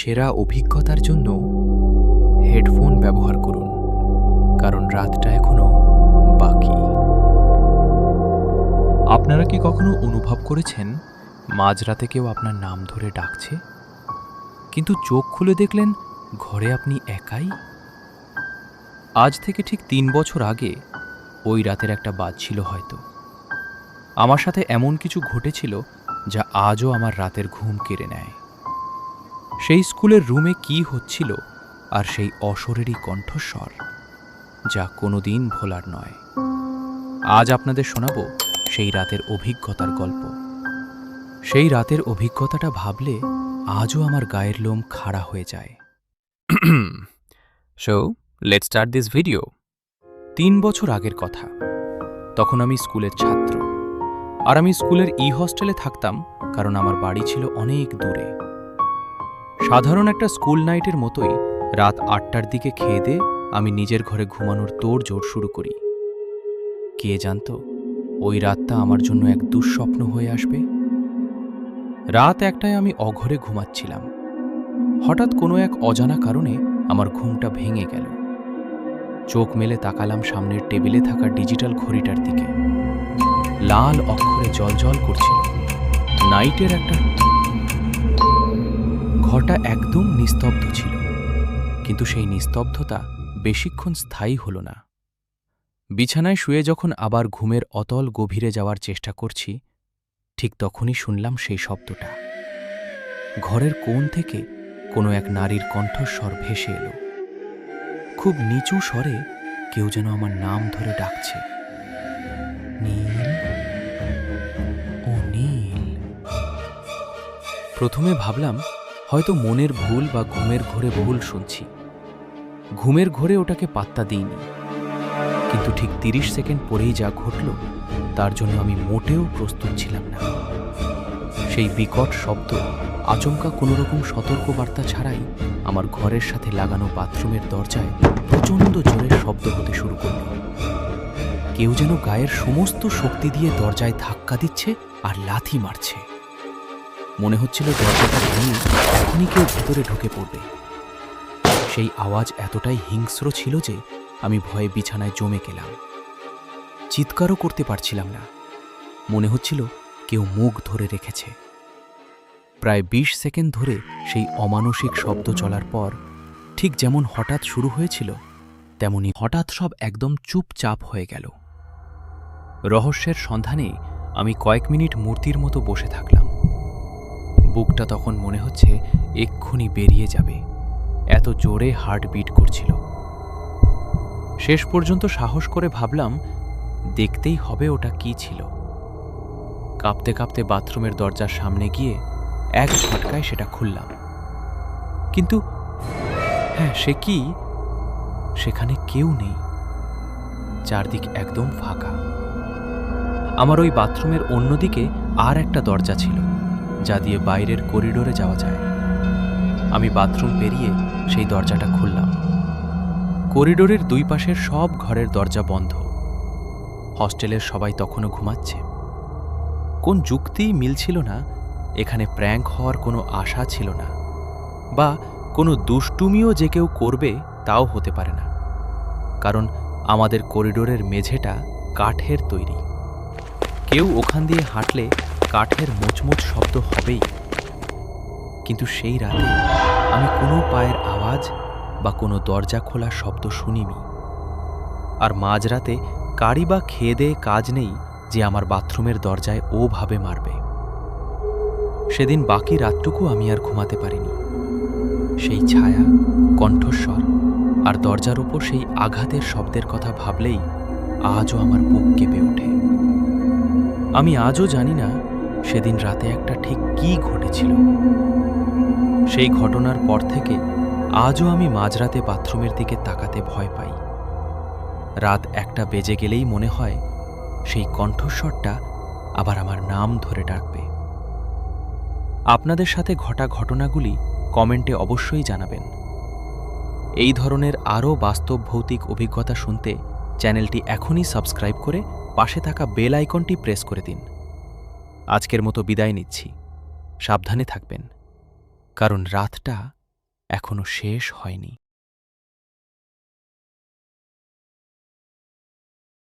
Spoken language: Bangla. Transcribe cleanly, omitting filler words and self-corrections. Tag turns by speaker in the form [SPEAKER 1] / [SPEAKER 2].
[SPEAKER 1] সেরা অভিজ্ঞতার জন্য হেডফোন ব্যবহার করুন, কারণ রাতটা এখনো বাকি। আপনারা কি কখনো অনুভব করেছেন মাঝরাতে কেউ আপনার নাম ধরে ডাকছে, কিন্তু চোখ খুলে দেখলেন ঘরে আপনি একাই? আজ থেকে ঠিক 3 বছর আগে ওই রাতের একটা বাজ ছিল হয়তো। আমার সাথে এমন কিছু ঘটেছিল যা আজও আমার রাতের ঘুম কেড়ে নেয়। সেই স্কুলের রুমে কি হচ্ছিল, আর সেই অশরীরী কণ্ঠস্বর যা কোনোদিন ভোলার নয়। আজ আপনাদের শোনাব সেই রাতের অভিজ্ঞতার গল্প। সেই রাতের অভিজ্ঞতাটা ভাবলে আজও আমার গায়ের লোম খাড়া হয়ে যায়। So let's start this video. 3 বছর আগের কথা। তখন আমি স্কুলের ছাত্র, আর আমি স্কুলের হস্টেলে থাকতাম, কারণ আমার বাড়ি ছিল অনেক দূরে। সাধারণ একটা স্কুল নাইটের মতোই রাত 8টার দিকে খেয়ে দিয়ে আমি নিজের ঘরে ঘুমানোর তোড়জোড় শুরু করি। কে জানত ওই রাতটা আমার জন্য এক দুঃস্বপ্ন হয়ে আসবে। রাত 1টায় আমি অঘরে ঘুমাচ্ছিলাম। হঠাৎ কোনো এক অজানা কারণে আমার ঘুমটা ভেঙে গেল। চোখ মেলে তাকালাম সামনের টেবিলে থাকা ডিজিটাল ঘড়িটার দিকে। লাল অক্ষরে জ্বলজ্বল করছিল নাইটের একটা। ঘরটা একদম নিস্তব্ধ ছিল, কিন্তু সেই নিস্তব্ধতা বেশিক্ষণ স্থায়ী হল না। বিছানায় শুয়ে যখন আবার ঘুমের অতল গভীরে যাওয়ার চেষ্টা করছি, ঠিক তখনই শুনলাম সেই শব্দটা। ঘরের কোণ থেকে কোনো এক নারীর কণ্ঠস্বর ভেসে এলো। খুব নিচু স্বরে কেউ যেন আমার নাম ধরে ডাকছে, নীল, ও নীল। প্রথমে ভাবলাম হয়তো মনের ভুল বা ঘুমের ঘোরে ভুল শুনছি। ঘুমের ঘোরে ওটাকে পাত্তা দিইনি, কিন্তু ঠিক 30 সেকেন্ড পরেই যা ঘটল তার জন্য আমি মোটেও প্রস্তুত ছিলাম না। সেই বিকট শব্দ আচমকা কোনোরকম সতর্কবার্তা ছাড়াই আমার ঘরের সাথে লাগানো বাথরুমের দরজায় প্রচণ্ড জোরে শব্দ হতে শুরু করল। কেউ যেন গায়ের সমস্ত শক্তি দিয়ে দরজায় ধাক্কা দিচ্ছে আর লাথি মারছে। মনে হচ্ছিল দরজাটা ভেঙে এখনই কেউ ভেতরে ঢুকে পড়বে। সেই আওয়াজ এতটাই হিংস্র ছিল যে আমি ভয়ে বিছানায় জমে গেলাম। চিৎকারও করতে পারছিলাম না। মনে হচ্ছিল কেউ মুখ ধরে রেখেছে। প্রায় 20 সেকেন্ড ধরে সেই অমানসিক শব্দ চলার পর ঠিক যেমন হঠাৎ শুরু হয়েছিল, তেমনি হঠাৎ সব একদম চুপচাপ হয়ে গেল। রহস্যের সন্ধানে আমি কয়েক মিনিট মূর্তির মতো বসে থাকলাম। বুকটা তখন মনে হচ্ছে এক্ষুনি বেরিয়ে যাবে, এত জোরে হার্টবিট করছিল। শেষ পর্যন্ত সাহস করে ভাবলাম দেখতেই হবে ওটা কি ছিল। কাঁপতে কাঁপতে বাথরুমের দরজার সামনে গিয়ে এক ঝটকায় সেটা খুললাম। কিন্তু হ্যাঁ, সে কি, সেখানে কেউ নেই। চারদিক একদম ফাঁকা। আমার ওই বাথরুমের অন্যদিকে আর একটা দরজা ছিল, যা দিয়ে বাইরের করিডোরে যাওয়া যায়। আমি বাথরুম পেরিয়ে সেই দরজাটা খুললাম। করিডোরের দুই পাশের সব ঘরের দরজা বন্ধ। হস্টেলের সবাই তখনও ঘুমাচ্ছে। কোন যুক্তিই মিলছিল না। এখানে প্র্যাঙ্ক হওয়ার কোনো আশা ছিল না, বা কোনো দুষ্টুমিও যে কেউ করবে তাও হতে পারে না, কারণ আমাদের করিডোরের মেঝেটা কাঠের তৈরি। কেউ ওখান দিয়ে হাঁটলে কাঠের মোচমোচ শব্দ হবেই। কিন্তু সেই রাতে আমি কোনো পায়ের আওয়াজ বা কোনো দরজা খোলার শব্দ শুনিনি। আর মাঝরাতে কারি বা খেয়ে দেয়ে কাজ নেই যে আমার বাথরুমের দরজায় ওভাবে মারবে। সেদিন বাকি রাতটুকু আমি আর ঘুমাতে পারিনি। সেই ছায়া, কণ্ঠস্বর আর দরজার উপর সেই আঘাতের শব্দের কথা ভাবলেই আজও আমার বুক কেঁপে ওঠে। আমি আজও জানি না সেদিন রাতে একটা ঠিক কী ঘটেছিল। সেই ঘটনার পর থেকে আজও আমি মাঝরাতে বাথরুমের দিকে তাকাতে ভয় পাই। রাত 1টা বেজে গেলেই মনে হয় সেই কণ্ঠস্বরটা আবার আমার নাম ধরে ডাকবে। আপনাদের সাথে ঘটা ঘটনাগুলি কমেন্টে অবশ্যই জানাবেন। এই ধরনের আরও বাস্তব ভৌতিক অভিজ্ঞতা শুনতে চ্যানেলটি এখনই সাবস্ক্রাইব করে পাশে থাকা বেল আইকনটি প্রেস করে দিন। আজকের মতো বিদায় নিচ্ছি। সাবধানে থাকবেন, কারণ রাতটা এখনো শেষ হয়নি।